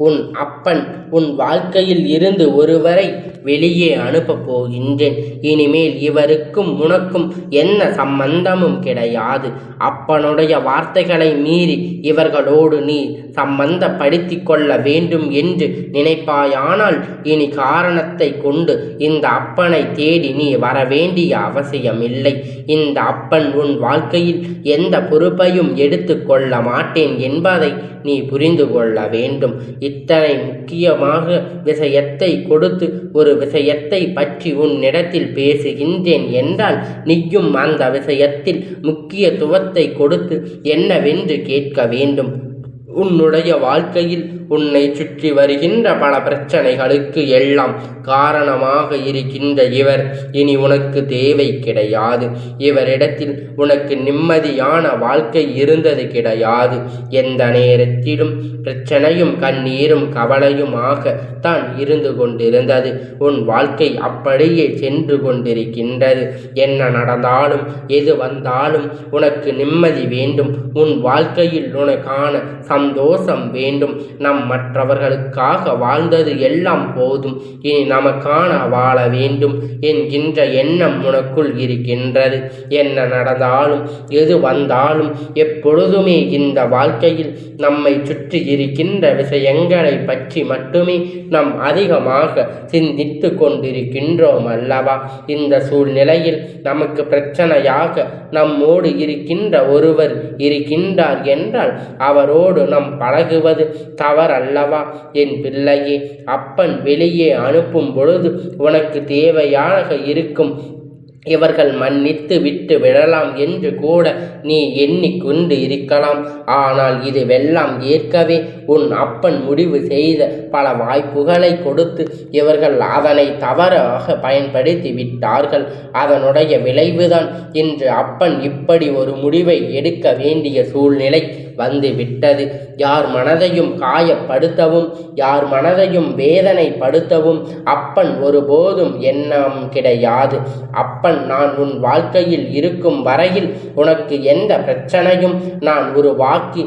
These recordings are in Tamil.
உன் அப்பன் உன் வாழ்க்கையில் இருந்து ஒருவரை வெளியே அனுப்பப் போகின்றேன். இனிமேல் இவருக்கும் உனக்கும் என்ன சம்பந்தமும் கிடையாது. அப்பனுடைய வார்த்தைகளை மீறி இவர்களோடு நீ சம்பந்தப்படுத்தி கொள்ள வேண்டும் என்று நினைப்பாயானால் இனி காரணத்தை கொண்டு இந்த அப்பனை தேடி நீ வரவேண்டிய அவசியமில்லை. இந்த அப்பன் உன் வாழ்க்கையில் எந்த பொறுப்பையும் எடுத்து கொள்ள மாட்டேன் என்பதை நீ புரிந்து கொள்ள வேண்டும். இத்தனை முக்கியமாக விஷயத்தை கொடுத்து ஒரு விஷயத்தை பற்றி உன்னிடத்தில் பேசுகின்றேன் என்றால் நீயும் அந்த விஷயத்தில் முக்கியத்துவத்தை கொடுத்து என்னவென்று கேட்க வேண்டும். உன்னுடைய வாழ்க்கையில் உன்னை சுற்றி வருகின்ற பல பிரச்சனைகளுக்கு எல்லாம் காரணமாக இருக்கின்ற இவர் இனி உனக்கு தேவை கிடையாது. இவரிடத்தில் உனக்கு நிம்மதியான வாழ்க்கை இருந்தது கிடையாது. எந்த நேரத்திலும் பிரச்சனையும் கண்ணீரும் கவலையுமாக தான் இருந்து கொண்டிருந்தது. உன் வாழ்க்கை அப்படியே சென்று கொண்டிருக்கின்றது. என்ன நடந்தாலும் எது வந்தாலும் உனக்கு நிம்மதி வேண்டும். உன் வாழ்க்கையில் உனக்கான சந்தோஷம் வேண்டும். மற்றவர்களுக்காக வாழ்ந்தது எல்லாம் போதும், இனி நமக்கான வாழ வேண்டும் என்கின்ற எண்ணம் உனக்குள் இருக்கின்றது. என்ன நடந்தாலும் எது வந்தாலும் எப்பொழுதுமே இந்த வாழ்க்கையில் நம்மை சுற்றி இருக்கின்ற விஷயங்களை பற்றி மட்டுமே நாம் அதிகமாக சிந்தித்து கொண்டிருக்கின்றோம் அல்லவா? இந்த சூழ்நிலையில் நமக்கு பிரச்சனையாக நம்மோடு இருக்கின்ற ஒருவர் இருக்கின்றார் என்றால் அவரோடு நாம் பழகுவது தவறல்லவா? என் பிள்ளையே, அப்பன் வெளியே அனுப்பும் பொழுது உனக்கு தேவையாக இருக்கும் இவர்கள் மன்னித்து விட்டு விடலாம் என்று கூட நீ எண்ணிக்கொண்டு இருக்கலாம். ஆனால் இதுவெல்லாம் ஏற்கவே உன் அப்பன் முடிவு செய்த பல வாய்ப்புகளை கொடுத்து இவர்கள் அதனை தவறாக பயன்படுத்தி விட்டார்கள். அதனுடைய விளைவுதான் இன்று அப்பன் இப்படி ஒரு முடிவை எடுக்க வேண்டிய சூழ்நிலை வந்து விட்டது. யார் மனதையும் காயப்படுத்தவும் யார் மனதையும் வேதனைப்படுத்தவும் அப்பன் ஒருபோதும் எண்ணம் கிடையாது. அப்பன் நான் உன் வாழ்க்கையில் இருக்கும் வரையில் உனக்கு எந்த பிரச்சனையும் நான் உருவாக்கி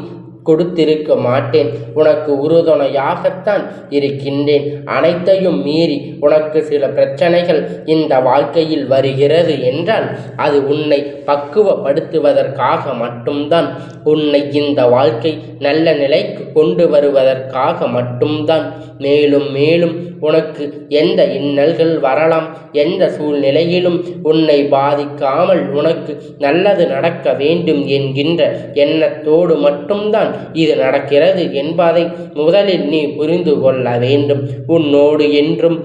கொடுத்திருக்க மாட்டேன். உனக்கு உறுதுணையாகத்தான் இருக்கின்றேன். அனைத்தையும் மீறி உனக்கு சில பிரச்சனைகள் இந்த வாழ்க்கையில் வருகிறது என்றால் அது உன்னை பக்குவப்படுத்துவதற்காக மட்டும்தான். உன்னை இந்த வாழ்க்கை நல்ல நிலைக்கு கொண்டு வருவதற்காக மட்டும்தான். மேலும் மேலும் உனக்கு எந்த இன்னல்கள் வரலாம், எந்த சூழ்நிலையிலும் உன்னை பாதிக்காமல் உனக்கு நல்லது நடக்க வேண்டும் என்கின்ற எண்ணத்தோடு மட்டும்தான் இது நடக்கிறது என்பதை முதலில் நீ புரிந்து கொள்ள வேண்டும். உன்னோடு என்றும்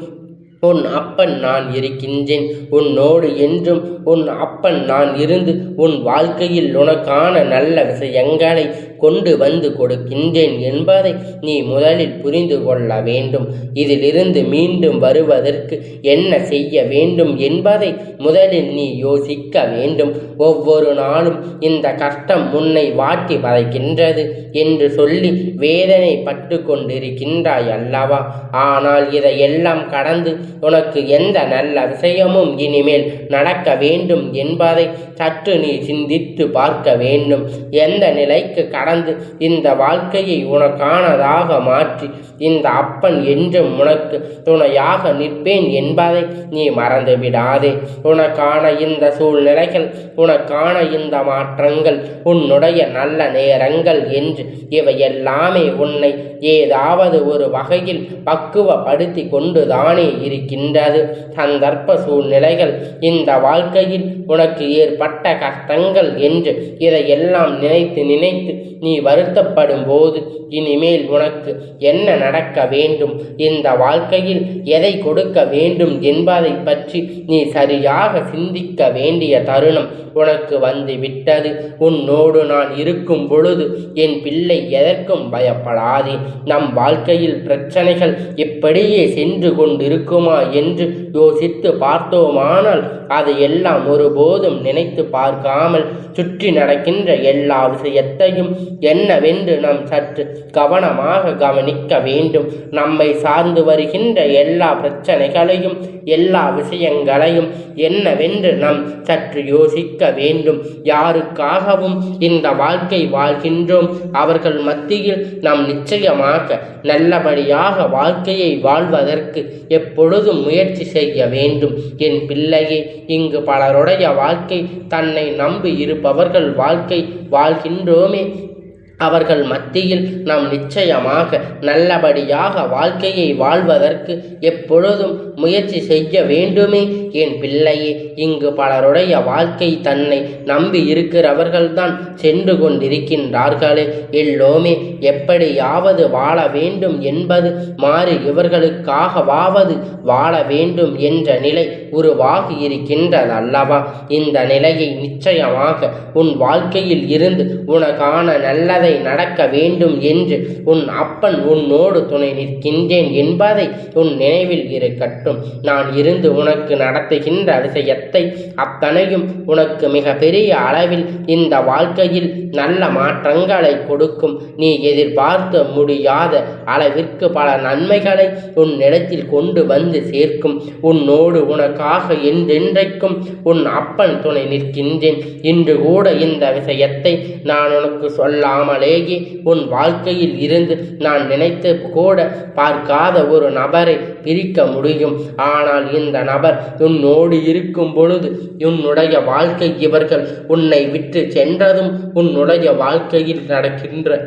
உன் அப்பன் நான் இருக்கின்றேன். உன்னோடு என்றும் உன் அப்பன் நான் இருந்து உன் வாழ்க்கையில் உனக்கான நல்ல விஷயங்களை கொண்டு வந்து கொடுக்கின்றேன் என்பதை நீ முதலில் புரிந்து கொள்ள வேண்டும். இதிலிருந்து மீண்டும் வருவதற்கு என்ன செய்ய வேண்டும் என்பதை முதலில் நீ யோசிக்க வேண்டும். ஒவ்வொரு நாளும் இந்த கஷ்டம் உன்னை வாட்டி வதைக்கின்றது என்று சொல்லி வேதனைப்பட்டு கொண்டிருக்கின்றாய் அல்லவா? ஆனால் இதையெல்லாம் கடந்து உனக்கு எந்த நல்ல விஷயமும் இனிமேல் நடக்க வேண்டும் என்பதை சற்று நீ சிந்தித்து பார்க்க வேண்டும். எந்த நிலைக்கு கடந்து இந்த வாழ்க்கையை உனக்கானதாக மாற்றி இந்த அப்பன் என்றும் உனக்கு துணையாக நிற்பேன் என்பதை நீ மறந்து விடாதே. உனக்கான இந்த சூழ்நிலைகள், உனக்கான இந்த மாற்றங்கள், உன்னுடைய நல்ல நேரங்கள் என்று இவை எல்லாமே உன்னை ஏதாவது ஒரு வகையில் பக்குவப்படுத்தி கொண்டுதானே இருக்கின்றது. சந்தர்ப்ப சூழ்நிலைகள், இந்த வாழ்க்கையில் உனக்கு ஏற்பட்ட கஷ்டங்கள் என்று இதையெல்லாம் நினைத்து நினைத்து நீ வருத்தப்படும் போது இனிமேல் உனக்கு என்ன நடக்க வேண்டும், இந்த வாழ்க்கையில் எதை கொடுக்க வேண்டும் என்பதை பற்றி நீ சரியாக சிந்திக்க வேண்டிய தருணம் உனக்கு வந்து விட்டது. உன்னோடு நான் இருக்கும் பொழுது என் பிள்ளை எதற்கும் பயப்படாதே. நம் வாழ்க்கையில் பிரச்சனைகள் இப்படியே சென்று கொண்டிருக்குமா என்று யோசித்து பார்த்தோமானால் அது எல்லாம் ஒருபோதும் நினைத்து பார்க்காமல் சுற்றி நடக்கின்ற எல்லா விஷயத்தையும் என்னவென்று நாம் சற்று கவனமாக கவனிக்க வேண்டும். நம்மை சார்ந்து வருகின்ற எல்லா பிரச்சனைகளையும் எல்லா விஷயங்களையும் என்னவென்று நாம் சற்று யோசிக்க வேண்டும். யாருக்காகவும் இந்த வாழ்க்கை வாழ்கின்றோம், அவர்கள் மத்தியில் நாம் நிச்சயமாக நல்லபடியாக வாழ்க்கையை வாழ்வதற்கு எப்பொழுதும் முயற்சி செய்ய வேண்டும். என் பிள்ளையே, இங்கு பலருடைய வாழ்க்கை, தன்னை நம்பி இருப்பவர்கள் வாழ்க்கை வாழ்கின்றோமே, அவர்கள் மத்தியில் நாம் நிச்சயமாக நல்லபடியாக வாழ்க்கையை வாழ்வதற்கு எப்பொழுதும் முயற்சி செய்ய வேண்டுமே. என் பிள்ளையே, இங்கு பலருடைய வாழ்க்கை தன்னை நம்பி இருக்கிறவர்கள்தான் சென்று கொண்டிருக்கின்றார்களே. எல்லோருமே எப்படியாவது வாழ வேண்டும் என்பது மாறி இவர்களுக்காகவாவது வாழ வேண்டும் என்ற நிலை உருவாகி இருக்கின்றது அல்லவா? இந்த நிலையை நிச்சயமாக உன் வாழ்க்கையில் இருந்து உனக்கான நல்லதை நடக்க வேண்டும் என்று உன் அப்பன் உன்னோடு துணை நிற்கின்றேன் என்பதை உன் நினைவில் இருக்கட்டும். நான் இருந்து உனக்கு நடத்துகின்ற விஷயத்தை அத்தனையும் உனக்கு மிக பெரிய அளவில் இந்த வாழ்க்கையில் நல்ல மாற்றங்களை கொடுக்கும். நீ எதிர்பார்க்க முடியாத அளவிற்கு பல நன்மைகளை உன்னிடத்தில் கொண்டு வந்து சேர்க்கும். உன்னோடு உனக்காக என்றென்றைக்கும் உன் அப்பன் துணை நிற்கின்றேன். இன்று கூட இந்த விஷயத்தை நான் உனக்கு சொல்லாமலேயே உன் வாழ்க்கையில் இருந்து நான் நினைத்து கூட பார்க்காத ஒரு நபரை பிரிக்க முடியும். ஆனால் இந்த நபர் உன்னோடு இருக்கும் பொழுது உன்னுடைய வாழ்க்கை இவர்கள் உன்னை விட்டு சென்றதும் உன்னுடைய வாழ்க்கையில் நடக்கின்ற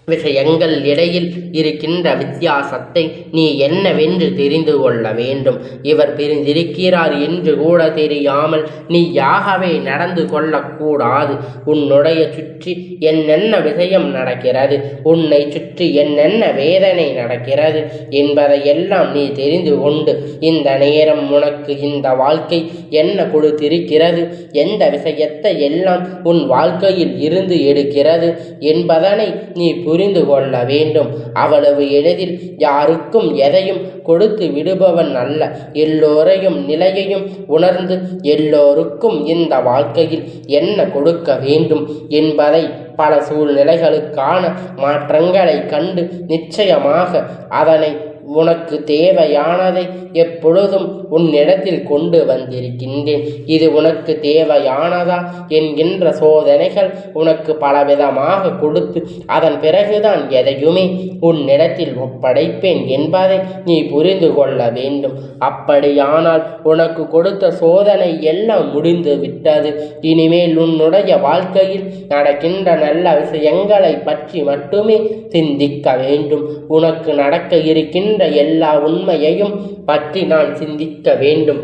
விஷயங்கள் இடையில் இருக்கின்ற வித்தியாசத்தை நீ என்னவென்று தெரிந்து கொள்ள வேண்டும். இவர் பிரிந்திருக்கிறார் என்று கூட தெரியாமல் நீயாகவே நடந்து கொள்ளக்கூடாது. உன்னுடைய சுற்றி என்னென்ன விஷயம் நடக்கிறது, உன்னை சுற்றி என்னென்ன வேதனை நடக்கிறது என்பதையெல்லாம் நீ தெரிந்து கொண்டு இந்த நேரம் உனக்கு இந்த வாழ்க்கை என்ன கொடுத்திருக்கிறது, எந்த விஷயத்தை எல்லாம் உன் வாழ்க்கையில் இருந்து எடுக்கிறது என்பதனை நீ புரிந்து கொள்ள வேண்டும். அவ்வளவு எளிதில் யாருக்கும் எதையும் கொடுத்து விடுபவன் அல்ல. எல்லோரையும் நிலையையும் உணர்ந்து எல்லோருக்கும் இந்த வாழ்க்கையில் என்ன கொடுக்க வேண்டும் என்பதை பல சூழ்நிலைகளுக்கான மாற்றங்களை கண்டு நிச்சயமாக அதனை உனக்கு தேவையானதை எப்பொழுதும் உன்னிடத்தில் கொண்டு வந்திருக்கின்றேன். இது உனக்கு தேவையானதா என்கின்ற சோதனைகள் உனக்கு பலவிதமாக கொடுத்து அதன் பிறகுதான் எதையுமே உன்னிடத்தில் ஒப்படைப்பேன் என்பதை நீ புரிந்து கொள்ள வேண்டும். அப்படியானால் உனக்கு கொடுத்த சோதனை எல்லாம் முடிந்து விட்டது. இனிமேல் உன்னுடைய வாழ்க்கையில் நடக்கின்ற நல்ல விஷயங்களை பற்றி மட்டுமே சிந்திக்க வேண்டும். உனக்கு நடக்க இருக்கின்ற எல்லா உண்மையையும் பற்றி நான் சிந்திக்க வேண்டும்.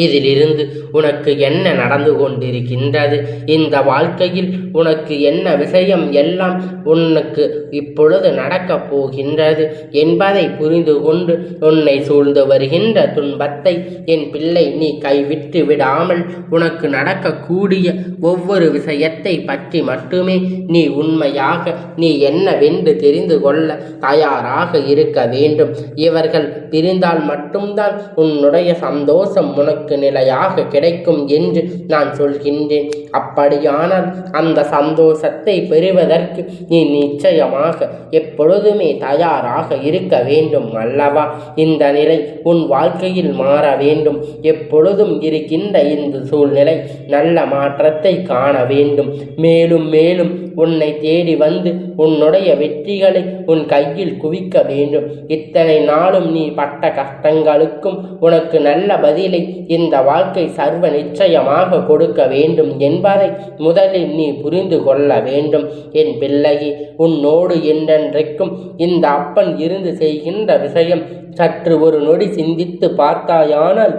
இதிலிருந்து உனக்கு என்ன நடந்து கொண்டிருக்கின்றது, இந்த வாழ்க்கையில் உனக்கு என்ன விஷயம் எல்லாம் உனக்கு இப்பொழுது நடக்கப் போகின்றது என்பதை புரிந்து கொண்டு உன்னை சூழ்ந்து வருகின்ற துன்பத்தை என் பிள்ளை நீ கைவிட்டு விடாமல் உனக்கு நடக்கக்கூடிய ஒவ்வொரு விஷயத்தை பற்றி மட்டுமே நீ உண்மையாக நீ என்னவென்று தெரிந்து கொள்ள தயாராக இருக்க வேண்டும். இவர்கள் பிரிந்தால் மட்டும்தான் உன்னுடைய சந்தோஷம் உனக்கு நிலையாக கிடைக்கும் என்று நான் சொல்கின்றேன். அப்படியானால் அந்த சந்தோஷத்தை பெறுவதற்கு நீ நிச்சயமாக எப்பொழுதுமே தயாராக இருக்க வேண்டும் அல்லவா? இந்த நிலை உன் வாழ்க்கையில் மாற வேண்டும். எப்பொழுதும் இருக்கின்ற இந்த சூழ்நிலை நல்ல மாற்றத்தை காண வேண்டும். மேலும் மேலும் உன்னை தேடி வந்து உன்னுடைய வெற்றிகளை உன் கையில் குவிக்க வேண்டும். இத்தனை நாளும் நீ பட்ட கஷ்டங்களுக்கும் உனக்கு நல்ல பதிலை இந்த வாழ்க்கை சர்வ நிச்சயமாக கொடுக்க வேண்டும் என்பதை முதலில் நீ புரிந்து கொள்ள வேண்டும். என் பிள்ளையே, உன்னோடு என்றென்றைக்கும் இந்த அப்பன் இருந்து செய்கின்ற விஷயம் சற்று ஒரு நொடி சிந்தித்து பார்த்தாயானால்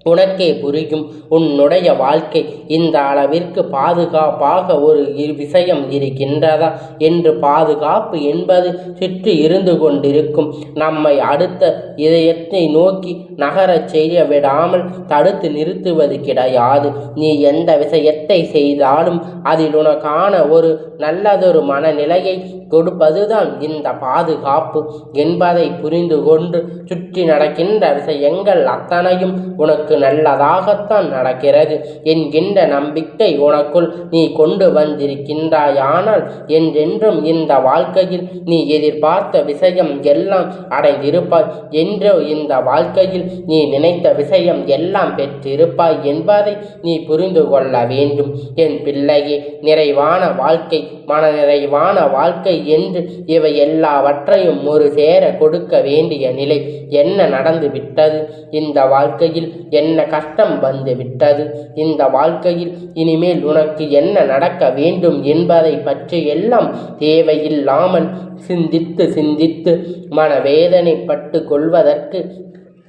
உனக்கே புரியும். உன்னுடைய வாழ்க்கை இந்த அளவிற்கு பாதுகாப்பாக ஒரு விஷயம் இருக்கின்றதா என்று. பாதுகாப்பு என்பது சுற்றி இருந்து கொண்டிருக்கும் நம்மை அடுத்த இதயத்தை நோக்கி நகரச் செய்ய விடாமல் தடுத்து நிறுத்துவது கிடையாது. நீ எந்த விஷயத்தை செய்தாலும் அதில் உனக்கான ஒரு நல்லதொரு மனநிலையை கொடுப்பதுதான் இந்த பாதுகாப்பு என்பதை புரிந்து கொண்டு சுற்றி நடக்கின்ற விஷயங்கள் அத்தனையும் உனக்கு நல்லதாகத்தான் நடக்கிறது என்கின்ற நம்பிக்கை உனக்குள் நீ கொண்டு வந்திருக்கின்றாயானால் என்றென்றும் இந்த வாழ்க்கையில் நீ எதிர்பார்த்த விஷயம் எல்லாம் அடைந்திருப்பாய் என்றோ இந்த வாழ்க்கையில் நீ நினைத்த விஷயம் எல்லாம் பெற்றிருப்பாய் என்பதை நீ புரிந்து கொள்ள வேண்டும் என் பிள்ளையே. நிறைவான வாழ்க்கை, மனநிறைவான வாழ்க்கை என்று இவை எல்லாவற்றையும் ஒரு சேர கொடுக்க வேண்டிய நிலை என்ன நடந்து விட்டது? இந்த வாழ்க்கையில் என்ன கஷ்டம் வந்து விட்டது? இந்த வாழ்க்கையில் இனிமேல் உனக்கு என்ன நடக்க வேண்டும் என்பதை பற்றி எல்லாம் தேவையில்லாமல் சிந்தித்து மனவேதனைப்பட்டு கொள்வதற்கு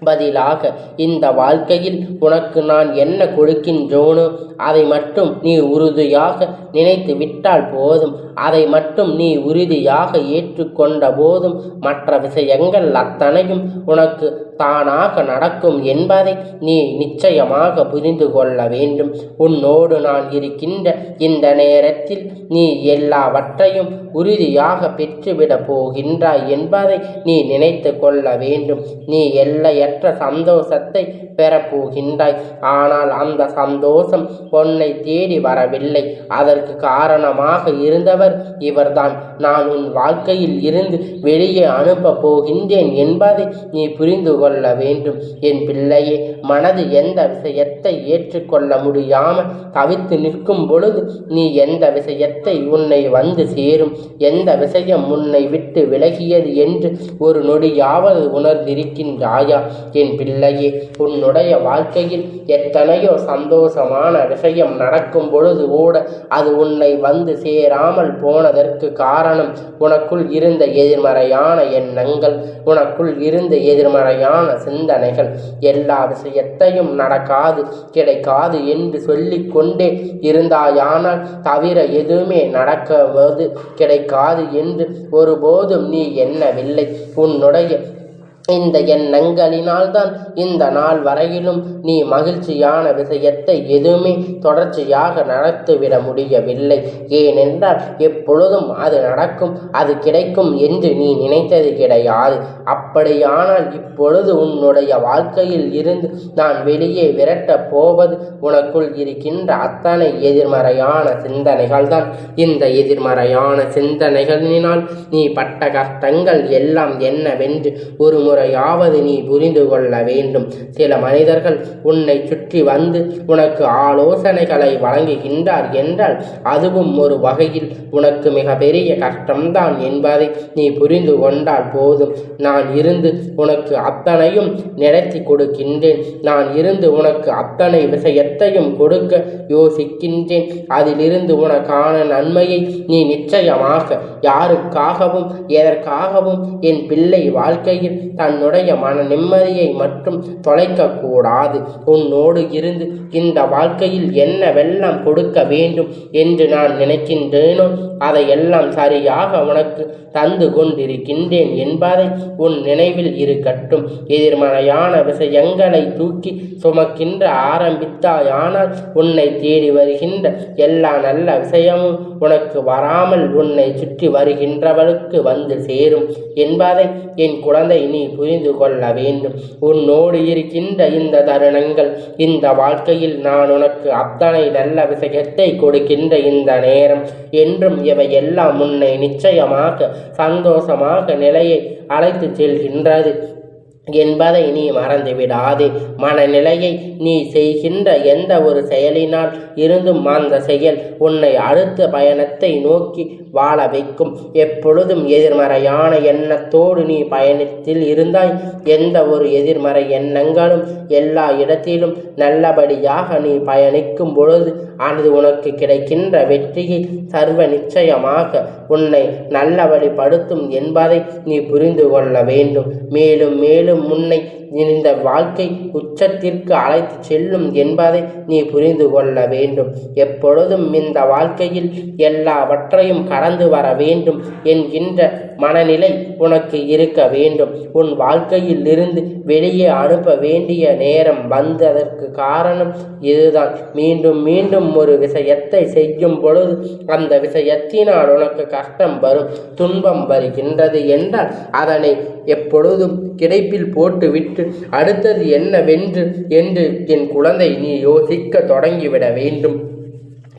பதிலாக இந்த வாழ்க்கையில் உனக்கு நான் என்ன கொடுக்கின்றோனோ அதை மட்டும் நீ உறுதியாக நினைத்து விட்டால் போதும். அதை மட்டும் நீ உறுதியாக ஏற்றுக்கொண்ட போதும் மற்ற விஷயங்கள் அத்தனையும் உனக்கு தானாக நடக்கும் என்பதை நீ நிச்சயமாக புரிந்து கொள்ள வேண்டும். உன்னோடு நான் இருக்கின்ற இந்த நேரத்தில் நீ எல்லாவற்றையும் உறுதியாக பெற்றுவிடப் போகின்றாய் என்பதை நீ நினைத்து கொள்ள வேண்டும். நீ எல்லையற்ற சந்தோஷத்தை பெறப்போகின்றாய். ஆனால் அந்த சந்தோஷம் உன்னை தேடி வரவில்லை. அதற்கு காரணமாக இருந்தவர் இவர்தான். நான் உன் வாழ்க்கையில் இருந்து வெளியே அனுப்ப போகின்றேன் என்பதை நீ புரிந்து கொள்ள வேண்டும் என் பிள்ளையே. மனது எந்த விஷயத்தை ஏற்றுக்கொள்ள முடியாமல் தவித்து நிற்கும் பொழுது நீ எந்த விஷயத்தை உன்னை வந்து சேரும், எந்த விஷயம் உன்னை விட்டு விலகியது என்று ஒரு நொடியாவது உணர்ந்திருக்கின்றாயா என் பிள்ளையே? உன்னுடைய வாழ்க்கையில் எத்தனையோ சந்தோஷமான விஷயம் நடக்கும் பொழுது கூட அது உன்னை வந்து சேராமல் போனதற்கு காரணம் உனக்குள் இருந்த எதிர்மறையான எண்ணங்கள், உனக்குள் இருந்த எதிர்மறையான சிந்தனைகள். எல்லா விஷயத்தையும் நடக்காது, கிடைக்காது என்று சொல்லிக் கொண்டே இருந்தாயானால் தவிர எதுவுமே நடக்குவது கிடைக்காது என்று ஒருபோதும் நீ எண்ணவில்லை. உன்னுடைய இந்த எண்ணங்களினால்தான் இந்த நாள் வரையிலும் நீ மகிழ்ச்சியான விஷயத்தை எதுவுமே தொடர்ச்சியாக நடத்திவிட முடியவில்லை. ஏனென்றால் எப்பொழுதும் அது நடக்கும், அது கிடைக்கும் என்று நீ நினைத்தது கிடையாது. அப்படியானால் இப்பொழுது உன்னுடைய வாழ்க்கையில் இருந்து நான் வெளியே விரட்டப் போவது உனக்குள் இருக்கின்ற அத்தனை எதிர்மறையான சிந்தனைகள் தான். இந்த எதிர்மறையான சிந்தனைகளினால் நீ பட்ட கஷ்டங்கள் எல்லாம் என்னவென்று ஒரு முறையாவது நீ புரிந்து கொள்ள வேண்டும். சில மனிதர்கள் உன்னை சுற்றி வந்து உனக்கு ஆலோசனைகளை வழங்குகின்றார் என்றால் அதுவும் ஒரு வகையில் உனக்கு மிக பெரிய கஷ்டம்தான் என்பதை நீ புரிந்து கொண்டால் போதும். நான் இருந்து உனக்கு அத்தனையும் நடத்தி கொடுக்கின்றேன். நான் இருந்து உனக்கு அத்தனை விஷயத்தையும் கொடுக்க யோசிக்கின்றேன். அதிலிருந்து உனக்கான நன்மையை நீ நிச்சயமாக யாருக்காகவும் எதற்காகவும் என் பிள்ளை வாழ்க்கையில் தன்னுடைய மன நிம்மதியை மட்டும் தொலைக்கக்கூடாது. உன்னோடு இருந்து இந்த வாழ்க்கையில் என்னவெல்லாம் கொடுக்க வேண்டும் என்று நான் நினைக்கின்றேனோ அதையெல்லாம் சரியாக உனக்கு தந்து கொண்டிருக்கின்றேன் என்பதை உன் நினைவில் இருக்கட்டும். எதிர்மறையான விஷயங்களை தூக்கி சுமக்கின்ற ஆரம்பித்தாயானால் உன்னை தேடி வருகின்ற எல்லா நல்ல விஷயமும் உனக்கு வராமல் உன்னை சுற்றி வருகின்றவளுக்கு வந்து சேரும் என்பதை என் குழந்தை நீ புரிந்து கொள்ள வேண்டும். உன்னோடு இருக்கின்ற இந்த தருணங்கள், இந்த வாழ்க்கையில் நான் உனக்கு அத்தனை நல்ல விஷயத்தை கொடுக்கின்ற இந்த நேரம் என்றும் இவை எல்லாம் உன்னை நிச்சயமாக சந்தோஷமாக நிலையை அழைத்து செல்கின்றது என்பதை நீ மறந்துவிடாதே. மனநிலையை நீ செய்கின்ற எந்த ஒரு செயலினால் இருந்தும் அந்த செயல் உன்னை அடுத்த பயணத்தை நோக்கி வாழ வைக்கும். எப்பொழுதும் எதிர்மறையான எண்ணத்தோடு நீ பயணத்தில் இருந்தாய். எந்த ஒரு எதிர்மறை எண்ணங்களும் எல்லா இடத்திலும் நல்லபடியாக நீ பயணிக்கும் பொழுது அது உனக்கு கிடைக்கின்ற வெற்றியை சர்வ நிச்சயமாக உன்னை நல்லபடிப்படுத்தும் என்பதை நீ புரிந்து கொள்ள வேண்டும். மேலும் மேலும் முன்னை இந்த வாழ்க்கை உச்சத்திற்கு அழைத்து செல்லும் என்பதை நீ புரிந்து கொள்ள வேண்டும். எப்பொழுதும் இந்த வாழ்க்கையில் எல்லாவற்றையும் கடந்து வர வேண்டும் என்கின்ற மனநிலை உனக்கு இருக்க வேண்டும். உன் வாழ்க்கையில் இருந்து வெளியே அனுப்ப வேண்டிய நேரம் வந்ததற்கு காரணம் இதுதான். மீண்டும் மீண்டும் ஒரு விஷயத்தை செய்யும் பொழுது அந்த விஷயத்தினால் உனக்கு கஷ்டம் வரும், துன்பம் வருகின்றது என்றால் அதனை எப்பொழுதும் கிடைப்பில் குப்பையில் போட்டுவிட்டு அடுத்தது என்னவென்று என்று என் குழந்தை நீ யோசிக்க தொடங்கிவிட வேண்டும்.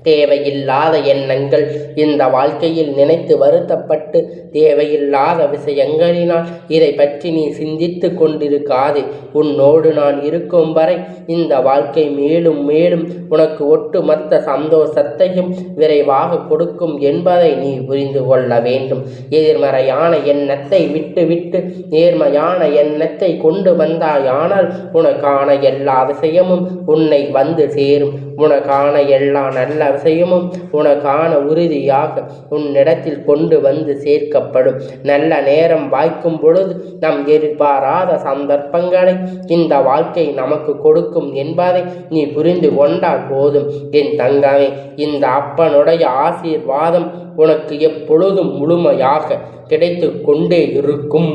தேவையில்லாத எண்ணங்கள் இந்த வாழ்க்கையில் நினைத்து வருத்தப்பட்டு தேவையில்லாத விஷயங்களினால் இதை பற்றி நீ சிந்தித்து கொண்டிருக்காதே. உன்னோடு நான் இருக்கும் வரை இந்த வாழ்க்கை மேலும் மேலும் உனக்கு ஒட்டுமொத்த சந்தோஷத்தையும் விரைவாக கொடுக்கும் என்பதை நீ புரிந்து கொள்ள வேண்டும். எதிர்மறையான எண்ணத்தை விட்டுவிட்டு நேர்மையான எண்ணத்தை கொண்டு வந்தாயானால் உனக்கான எல்லா விஷயமும் உன்னை வந்து சேரும். உனக்கான எல்லா நல்ல விஷயமும் உனக்கான உறுதியாக உன்னிடத்தில் கொண்டு வந்து சேர்க்கப்படும். நல்ல நேரம் வாய்க்கும் பொழுது நம் எதிர்பாராத சந்தர்ப்பங்களை இந்த வாழ்க்கை நமக்கு கொடுக்கும் என்பதை நீ புரிந்து கொண்டால் போதும். என் தங்கமே, இந்த அப்பனுடைய ஆசீர்வாதம் உனக்கு எப்பொழுதும் முழுமையாக கிடைத்து கொண்டே இருக்கும்.